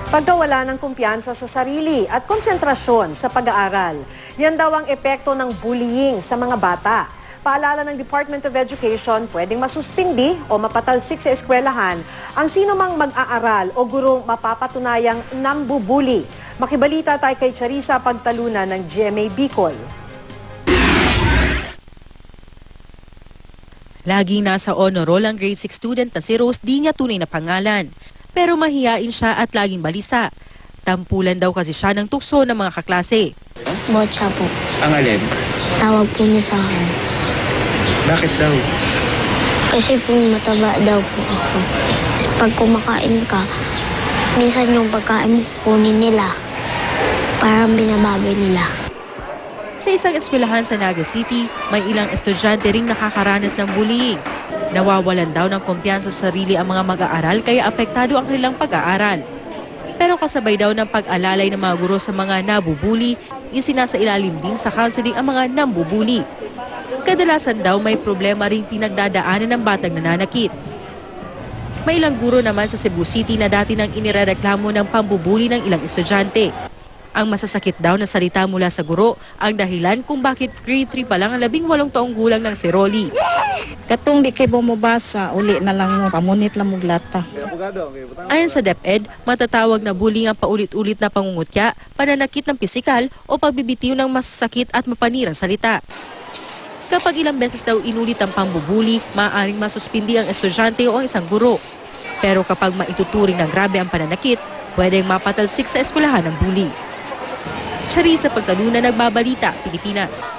Pagkawala ng kumpiyansa sa sarili at konsentrasyon sa pag-aaral. Yan daw ang epekto ng bullying sa mga bata. Paalala ng Department of Education, pwedeng masuspindi o mapatalsik sa eskwelahan ang sino mang mag-aaral o gurong mapapatunayang nambubuli. Makibalita tayo kay Charissa Pagtalunan ng GMA Bicol. Laging nasa honor roll ang grade 6 student na si Rose, di niya tunay na pangalan. Pero mahiyain siya at laging balisa. Tampulan daw kasi siya ng tukso ng mga kaklase. Bocha po. Ang alin? Tawag po niya sa akin. Bakit daw? Kasi po mataba daw po ako. Kasi pag kumakain ka, minsan yung pagkain mo kunin nila. Parang binababoy nila. Sa isang eskwelahan sa Naga City, may ilang estudyante ring nakakaranas ng bullying. Nawawalan daw ng kumpiyansa sa sarili ang mga mag-aaral kaya apektado ang kanilang pag-aaral. Pero kasabay daw ng pag-alalay ng mga guro sa mga nabubuli, isinasailalim din sa counseling ang mga nambubuli. Kadalasan daw may problema ring pinagdadaanan ng batang nananakit. May ilang guro naman sa Cebu City na dati nang inirereklamo ng pambubuli ng ilang estudyante. Ang masasakit daw na salita mula sa guro ang dahilan kung bakit grade 3 pa lang ang 18 taong gulang ng si Rolly. Katong di kay bumubasa, uli na lang mo, pamunit lang mo glata. Ayon sa DepEd, matatawag na bullying ang paulit-ulit na pangungutya, pananakit ng pisikal o pagbibitiw ng masasakit at mapanirang salita. Kapag ilang beses daw inulit ang pambubuli, maaaring masuspindi ang estudyante o ang isang guro. Pero kapag maituturing na grabe ang pananakit, pwedeng mapatalsik sa eskwelahan ng bully. Charissa Pagtalunan, Nagbabalita, Pilipinas.